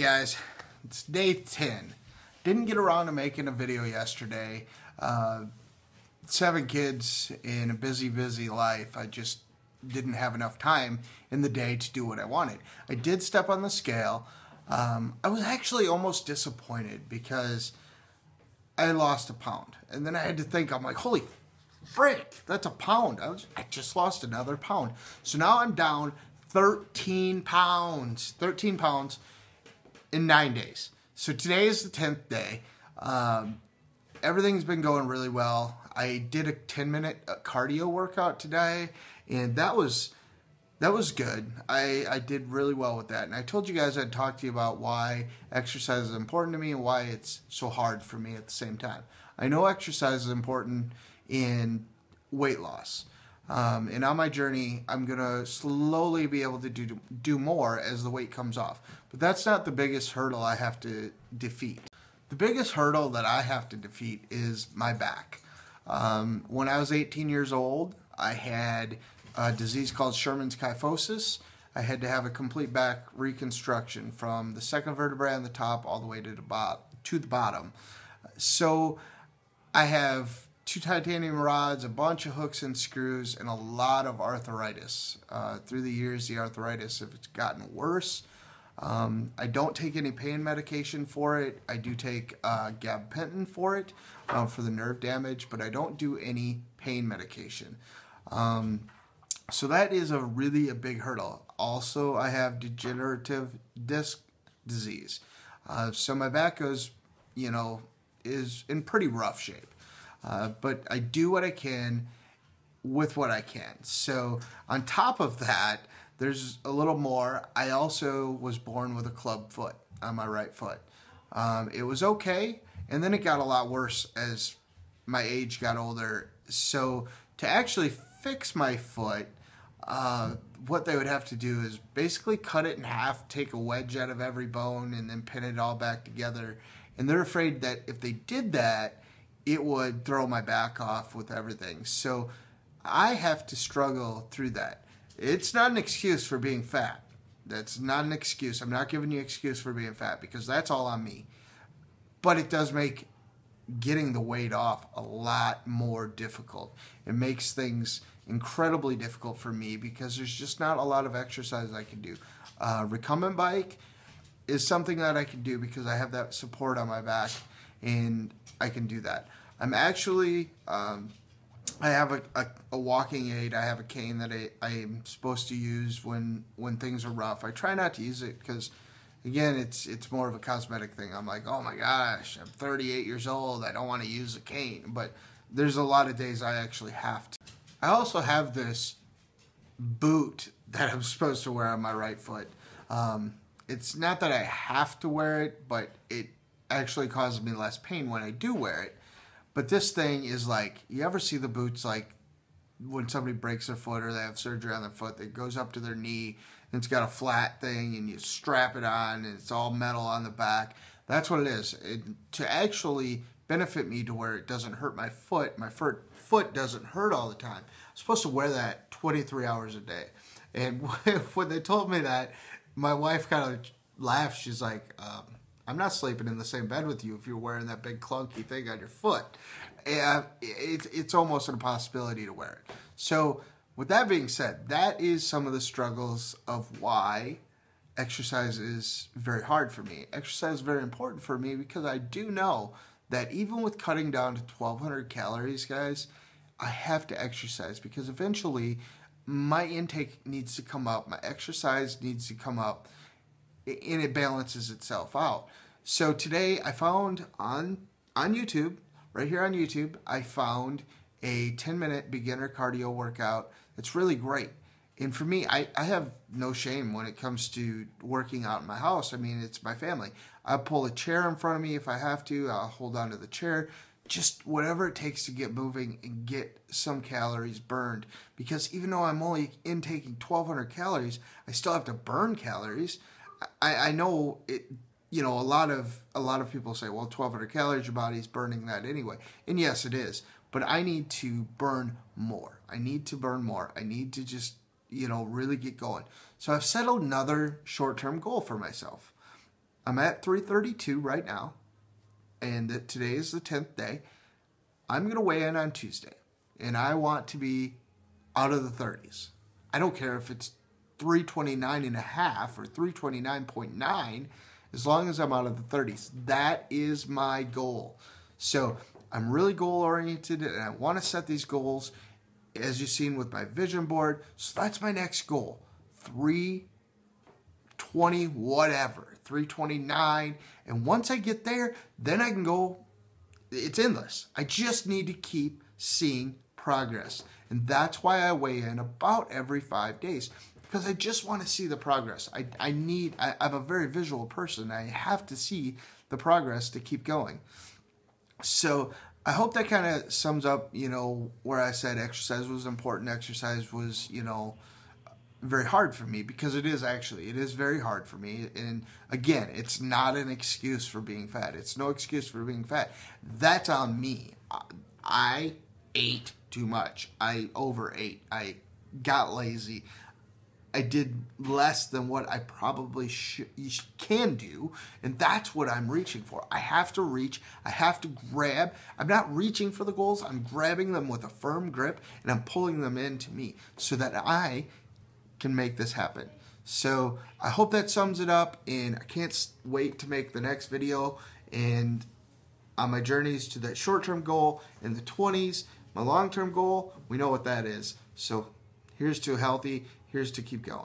guys, it's day 10. Didn't get around to making a video yesterday. 7 kids in a busy life. I just didn't have enough time in the day to do what I wanted. I did step on the scale. I was actually almost disappointed because I lost a pound. And then I had to think, I'm like, holy frick, that's a pound. I just lost another pound. So now I'm down 13 pounds. 13 pounds in 9 days. So today is the 10th day. Everything's been going really well. I did a 10-minute cardio workout today, and that was good. I did really well with that. And I told you guys I'd talk to you about why exercise is important to me and why it's so hard for me at the same time. I know exercise is important in weight loss. And on my journey, I'm going to slowly be able to do more as the weight comes off. But that's not the biggest hurdle I have to defeat. The biggest hurdle that I have to defeat is my back. When I was 18 years old, I had a disease called Sherman's kyphosis. I had to have a complete back reconstruction from the second vertebrae on the top all the way to the bottom. So I have 2 titanium rods, a bunch of hooks and screws, and a lot of arthritis. Through the years, the arthritis has gotten worse. I don't take any pain medication for it. I do take gabapentin for it, for the nerve damage, but I don't do any pain medication. So that is a big hurdle. Also, I have degenerative disc disease. So my back is in pretty rough shape. But I do what I can with what I can. So on top of that, there's a little more. I also was born with a club foot on my right foot. It was okay, and then it got a lot worse as my age got older. So to actually fix my foot, what they would have to do is basically cut it in half, take a wedge out of every bone, and then pin it all back together. And they're afraid that if they did that, it would throw my back off with everything. So I have to struggle through that. It's not an excuse for being fat. That's not an excuse. I'm not giving you an excuse for being fat because that's all on me. But it does make getting the weight off a lot more difficult. It makes things incredibly difficult for me because there's just not a lot of exercise I can do. Recumbent bike is something that I can do because I have that support on my back and I can do that. I'm actually, I have a walking aid. I have a cane that I'm supposed to use when things are rough. I try not to use it because, again, it's more of a cosmetic thing. I'm like, oh my gosh, I'm 38 years old. I don't want to use a cane. But there's a lot of days I actually have to. I also have this boot that I'm supposed to wear on my right foot. It's not that I have to wear it, but it actually causes me less pain when I do wear it. But this thing is like, you ever see the boots like when somebody breaks their foot or they have surgery on their foot that goes up to their knee and it's got a flat thing and you strap it on and it's all metal on the back. That's what it is. To actually benefit me to where it doesn't hurt my foot doesn't hurt all the time. I'm supposed to wear that 23 hours a day. And when they told me that, my wife kind of laughed. She's like, I'm not sleeping in the same bed with you if you're wearing that big clunky thing on your foot. It's almost an impossibility to wear it. So with that being said, that is some of the struggles of why exercise is very hard for me. Exercise is very important for me because I do know that even with cutting down to 1,200 calories, guys, I have to exercise because eventually my intake needs to come up, my exercise needs to come up, and it balances itself out. So today I found on YouTube, right here on YouTube, I found a 10-minute beginner cardio workout that's really great. And for me, I have no shame when it comes to working out in my house. I mean, it's my family. I'll pull a chair in front of me if I have to. I'll hold on to the chair. Just whatever it takes to get moving and get some calories burned. Because even though I'm only intaking 1,200 calories, I still have to burn calories. I know it. A lot of people say, well, 1,200 calories, your body's burning that anyway. And yes, it is. But I need to burn more. I need to just, really get going. So I've set another short-term goal for myself. I'm at 332 right now, and today is the 10th day. I'm going to weigh in on Tuesday, and I want to be out of the 30s. I don't care if it's 329.5 or 329.9, as long as I'm out of the 30s. That is my goal. So I'm really goal-oriented, and I want to set these goals, as you've seen with my vision board. So that's my next goal, 320 whatever, 329. And once I get there, then I can go, it's endless. I just need to keep seeing progress. And that's why I weigh in about every 5 days, because I just want to see the progress. I'm a very visual person. I have to see the progress to keep going. So I hope that kind of sums up, where I said exercise was important. Exercise was, very hard for me, because it is very hard for me. And again, it's not an excuse for being fat. It's no excuse for being fat. That's on me. I ate too much. I overate. I got lazy. I did less than what I probably can do, and that's what I'm reaching for. I have to reach. I have to grab. I'm not reaching for the goals. I'm grabbing them with a firm grip, and I'm pulling them into me so that I can make this happen. So I hope that sums it up, and I can't wait to make the next video and on my journeys to that short-term goal in the 20s. My long-term goal, we know what that is. So here's to healthy. Here's to keep going.